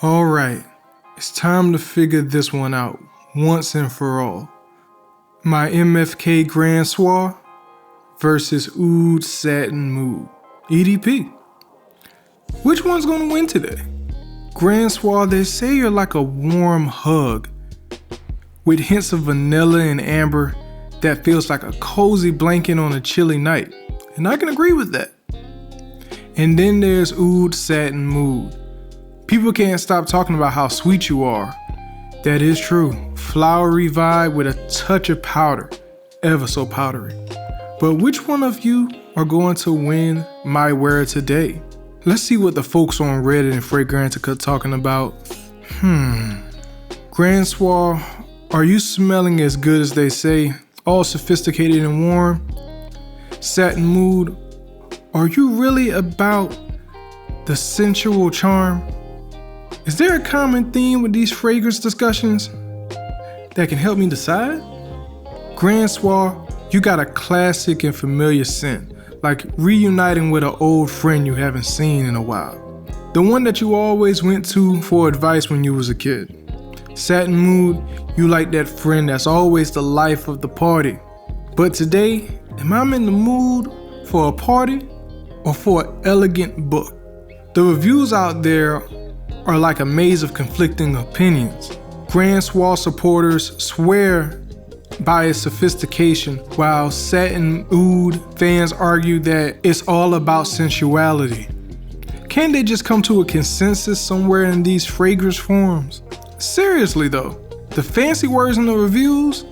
Alright, it's time to figure this one out once and for all. My MFK Grand Soir versus Oud Satin Mood EDP. Which one's gonna win today? Grand Soir, they say you're like a warm hug with hints of vanilla and amber that feels like a cozy blanket on a chilly night. And I can agree with that. And then there's Oud Satin Mood. People can't stop talking about how sweet you are. That is true. Flowery vibe with a touch of powder. Ever so powdery. But which one of you are going to win my wear today? Let's see what the folks on Reddit and Fragrantica talking about. Grand Soir, are you smelling as good as they say? All sophisticated and warm? Satin Mood, are you really about the sensual charm? Is there a common theme with these fragrance discussions that can help me decide? Grand Soir, you got a classic and familiar scent, like reuniting with an old friend you haven't seen in a while. The one that you always went to for advice when you was a kid. Satin Mood, you like that friend that's always the life of the party. But today, am I in the mood for a party or for an elegant book? The reviews out there are like a maze of conflicting opinions. Grand Soir supporters swear by its sophistication, while Satin Oud fans argue that it's all about sensuality. Can't they just come to a consensus somewhere in these fragrance forums? Seriously though, the fancy words in the reviews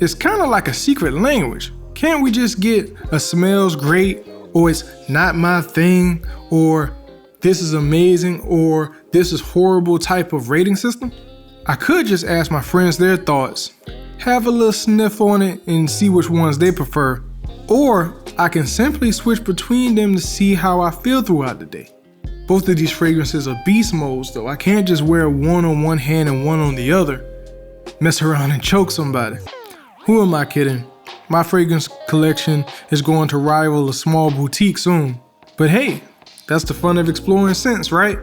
is kind of like a secret language. Can't we just get a smells great, or it's not my thing, or this is amazing, or this is horrible type of rating system? I could just ask my friends their thoughts, have a little sniff on it and see which ones they prefer, or I can simply switch between them to see how I feel throughout the day. Both of these fragrances are beast modes though. I can't just wear one on one hand and one on the other. Mess around and choke somebody. Who am I kidding? My fragrance collection is going to rival a small boutique soon. But hey, that's the fun of exploring scents, right?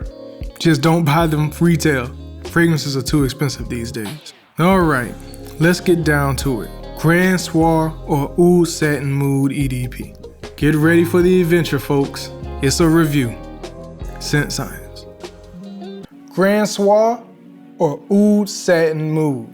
Just don't buy them retail. Fragrances are too expensive these days. Alright, let's get down to it. Grand Soir or Oud Satin Mood EDP. Get ready for the adventure, folks. It's a review. Scent science. Grand Soir or Oud Satin Mood.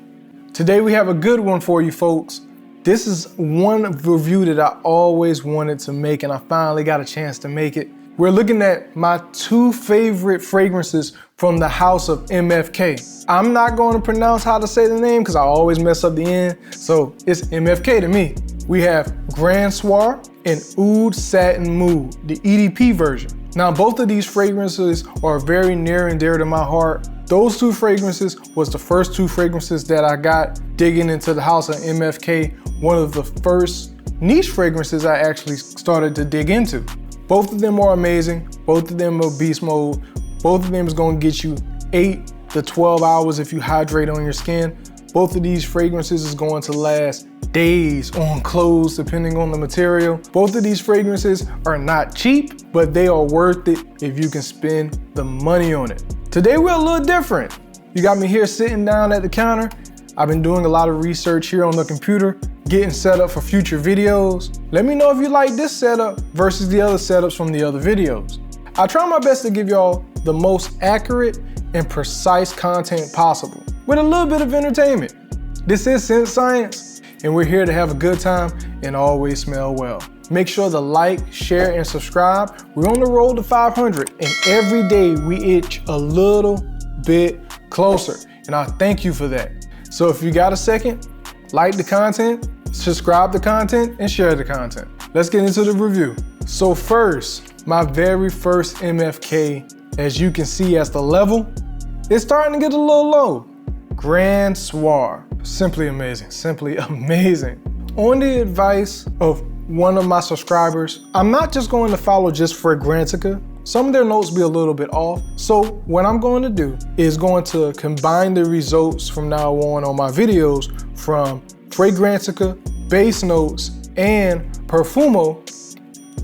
Today we have a good one for you folks. This is one review that I always wanted to make and I finally got a chance to make it. We're looking at my two favorite fragrances from the house of MFK. I'm not going to pronounce how to say the name because I always mess up the end, so it's MFK to me. We have Grand Soir and Oud Satin Mood, the EDP version. Now both of these fragrances are very near and dear to my heart. Those two fragrances was the first two fragrances that I got digging into the house of MFK, one of the first niche fragrances I actually started to dig into. Both of them are amazing. Both of them are beast mode. Both of them is gonna get you 8 to 12 hours if you hydrate on your skin. Both of these fragrances is going to last days on clothes depending on the material. Both of these fragrances are not cheap, but they are worth it if you can spend the money on it. Today we're a little different. You got me here sitting down at the counter. I've been doing a lot of research here on the computer, getting set up for future videos. Let me know if you like this setup versus the other setups from the other videos. I try my best to give y'all the most accurate and precise content possible with a little bit of entertainment. This is Scent Science, and we're here to have a good time and always smell well. Make sure to like, share, and subscribe. We're on the road to 500, and every day we itch a little bit closer, and I thank you for that. So if you got a second, like the content, subscribe to content, and share the content. Let's get into the review. So first, my very first MFK, as you can see as the level, it's starting to get a little low. Grand Soir. Simply amazing, simply amazing. On the advice of one of my subscribers, I'm not just going to follow just Fragrantica. Some of their notes be a little bit off. So what I'm going to do is going to combine the results from now on my videos from Fragrantica, base notes, and Parfumo.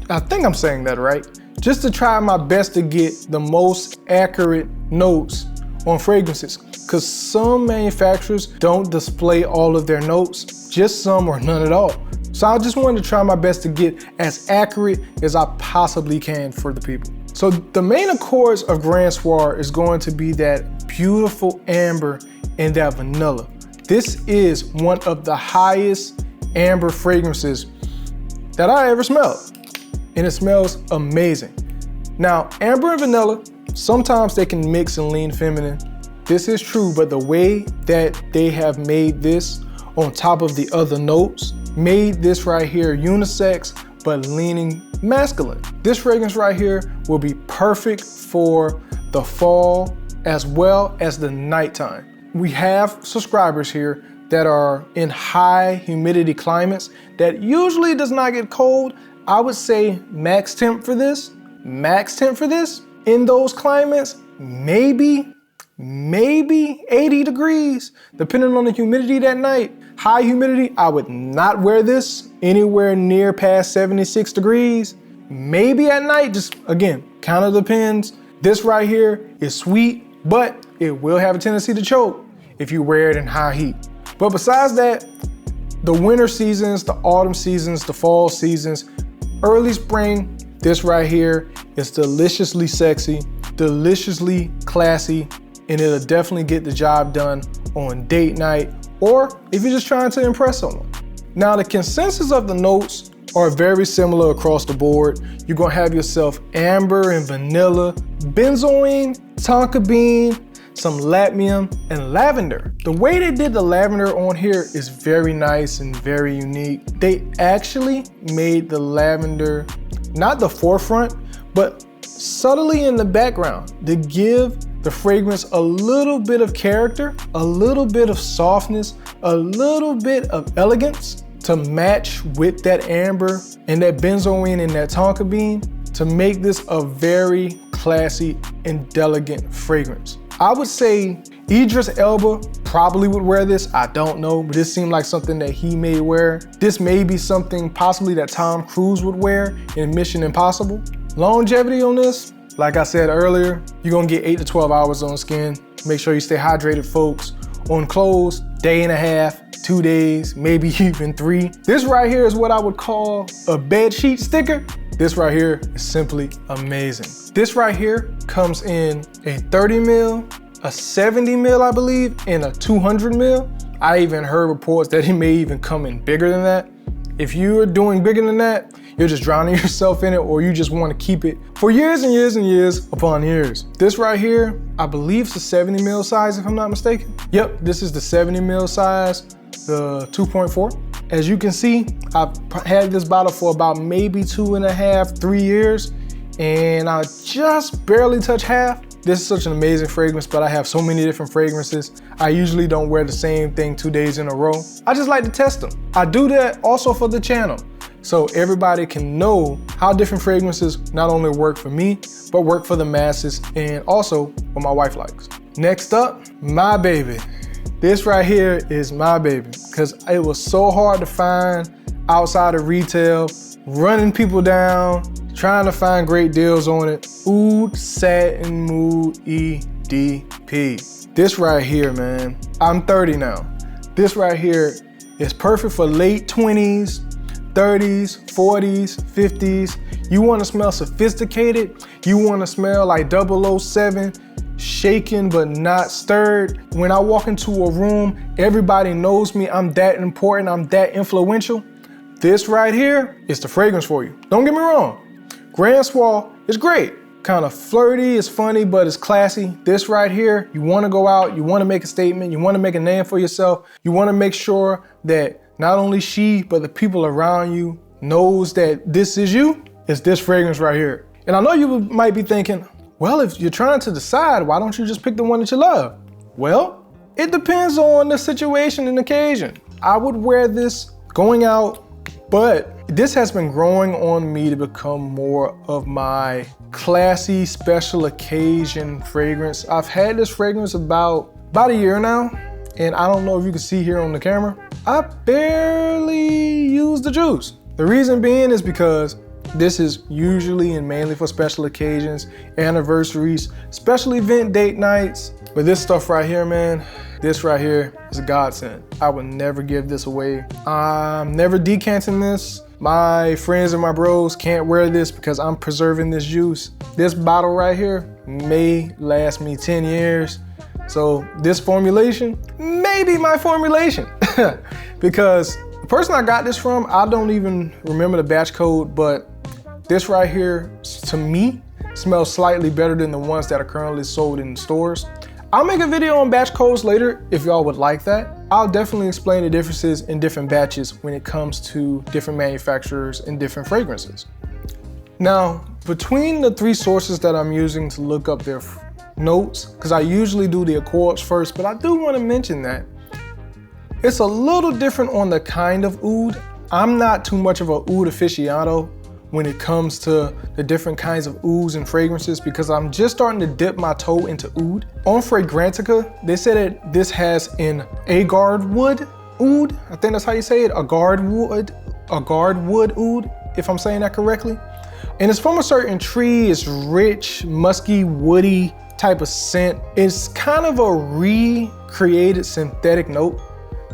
I think I'm saying that right. Just to try my best to get the most accurate notes on fragrances, because some manufacturers don't display all of their notes, just some or none at all. So I just wanted to try my best to get as accurate as I possibly can for the people. So the main accords of Grand Soir is going to be that beautiful amber and that vanilla. This is one of the highest amber fragrances that I ever smelled, and it smells amazing. Now, amber and vanilla, sometimes they can mix and lean feminine. This is true, but the way that they have made this on top of the other notes, made this right here unisex, but leaning masculine. This fragrance right here will be perfect for the fall as well as the nighttime. We have subscribers here that are in high humidity climates that usually does not get cold. I would say max temp for this, in those climates, maybe 80 degrees, depending on the humidity that night. High humidity, I would not wear this anywhere near past 76 degrees. Maybe at night, just again, kind of depends. This right here is sweet, but it will have a tendency to choke if you wear it in high heat. But besides that, the winter seasons, the autumn seasons, the fall seasons, early spring, this right here is deliciously sexy, deliciously classy, and it'll definitely get the job done on date night or if you're just trying to impress someone. Now, the consensus of the notes are very similar across the board. You're gonna have yourself amber and vanilla, benzoin, tonka bean, some latmium, and lavender. The way they did the lavender on here is very nice and very unique. They actually made the lavender, not the forefront, but subtly in the background to give the fragrance a little bit of character, a little bit of softness, a little bit of elegance to match with that amber and that benzoin and that tonka bean to make this a very classy and elegant fragrance. I would say Idris Elba probably would wear this. I don't know, but this seemed like something that he may wear. This may be something possibly that Tom Cruise would wear in Mission Impossible. Longevity on this, like I said earlier, you're gonna get 8 to 12 hours on skin. Make sure you stay hydrated, folks. On clothes, day and a half, 2 days, maybe even 3. This right here is what I would call a bed sheet sticker. This right here is simply amazing. This right here comes in a 30 mil, a 70 mil, I believe, and a 200 mil. I even heard reports that it may even come in bigger than that. If you're doing bigger than that, you're just drowning yourself in it, or you just want to keep it for years and years and years upon years. This right here, I believe it's a 70 mil size if I'm not mistaken. Yep, this is the 70 mil size, the 2.4. As you can see, I've had this bottle for about maybe 2.5, 3 years, and I just barely touch half. This is such an amazing fragrance, but I have so many different fragrances. I usually don't wear the same thing 2 days in a row. I just like to test them. I do that also for the channel, so everybody can know how different fragrances not only work for me, but work for the masses and also what my wife likes. Next up, my baby. This right here is my baby, because it was so hard to find outside of retail, running people down, trying to find great deals on it. Oud Satin Mood EDP. This right here, man, I'm 30 now. This right here is perfect for late 20s, 30s, 40s, 50s. You wanna smell sophisticated, you wanna smell like 007, shaken but not stirred. When I walk into a room, everybody knows me, I'm that important, I'm that influential. This right here is the fragrance for you. Don't get me wrong, Grand Soir is great. Kind of flirty, it's funny, but it's classy. This right here, you wanna go out, you wanna make a statement, you wanna make a name for yourself, you wanna make sure that not only she, but the people around you knows that this is you. It's this fragrance right here. And I know you might be thinking, well, if you're trying to decide, why don't you just pick the one that you love? Well, it depends on the situation and occasion. I would wear this going out, but this has been growing on me to become more of my classy special occasion fragrance. I've had this fragrance about a year now, and I don't know if you can see here on the camera, I barely use the juice. The reason being is because this is usually and mainly for special occasions, anniversaries, special event date nights, But this stuff right here, man, this right here is a godsend. I would never give this away. I'm never decanting this. My friends and my bros can't wear this because I'm preserving this juice. This bottle right here may last me 10 years. So this formulation may be my formulation because the person I got this from, I don't even remember the batch code, but this right here, to me, smells slightly better than the ones that are currently sold in stores. I'll make a video on batch codes later if y'all would like that. I'll definitely explain the differences in different batches when it comes to different manufacturers and different fragrances. Now, between the three sources that I'm using to look up their notes, because I usually do the accords first, but I do want to mention that it's a little different on the kind of oud. I'm not too much of an oud aficionado when it comes to the different kinds of ouds and fragrances because I'm just starting to dip my toe into oud. On Fragrantica, they said that this has an agard wood oud. I think that's how you say it, agard wood oud, if I'm saying that correctly. And it's from a certain tree. It's rich, musky, woody type of scent. It's kind of a recreated synthetic note.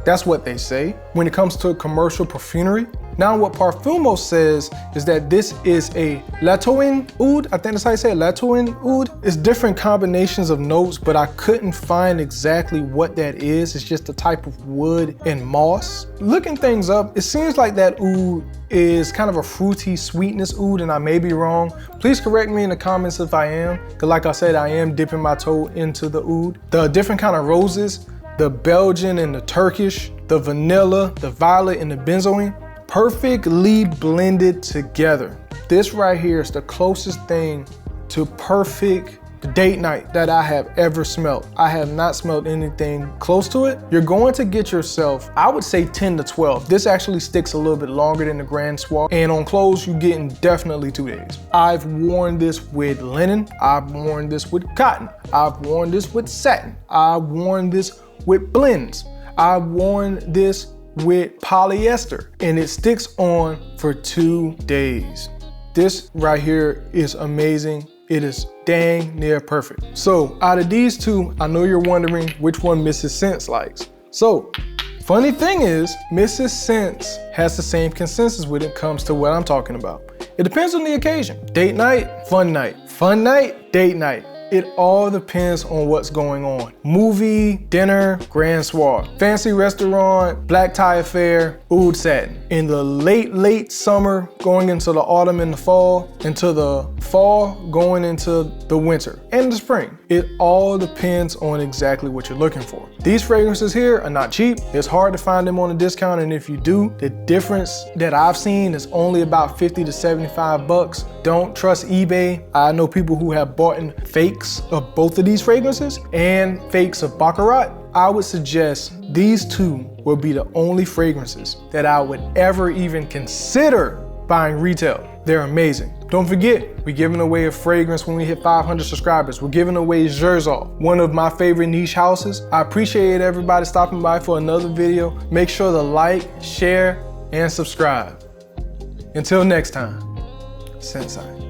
That's what they say when it comes to commercial perfumery. Now what Parfumo says is that this is a Latoin oud. I think that's how you say it, Latoin oud. It's different combinations of notes, but I couldn't find exactly what that is. It's just a type of wood and moss. Looking things up, it seems like that oud is kind of a fruity sweetness oud, and I may be wrong. Please correct me in the comments if I am, because like I said, I am dipping my toe into the oud. The different kind of roses, the Belgian and the Turkish, the vanilla, the violet, and the benzoin, perfectly blended together. This right here is the closest thing to perfect date night that I have ever smelled. I have not smelled anything close to it. You're going to get yourself, I would say 10 to 12. This actually sticks a little bit longer than the Grand Soir. And on clothes, you're getting definitely 2 days. I've worn this with linen. I've worn this with cotton. I've worn this with satin. I've worn this with blends. I've worn this with polyester, and it sticks on for 2 days. This right here is amazing. It is dang near perfect. So out of these two, I know you're wondering which one Mrs. Sense likes. So funny thing is, Mrs. Sense has the same consensus when it comes to what I'm talking about. It depends on the occasion. Date night, fun night. Fun night, date night. It all depends on what's going on. Movie, dinner, Grand Soir. Fancy restaurant, black tie affair, Oud Satin. In the late summer, going into the autumn and the fall, into the fall, going into the winter and the spring. It all depends on exactly what you're looking for. These fragrances here are not cheap. It's hard to find them on a discount, and if you do, the difference that I've seen is only about 50 to 75 bucks. Don't trust eBay. I know people who have bought in fakes of both of these fragrances and fakes of Baccarat. I would suggest these two will be the only fragrances that I would ever even consider buying retail. They're amazing. Don't forget, we're giving away a fragrance when we hit 500 subscribers. We're giving away Zerzal, one of my favorite niche houses. I appreciate everybody stopping by for another video. Make sure to like, share, and subscribe. Until next time, Sensei.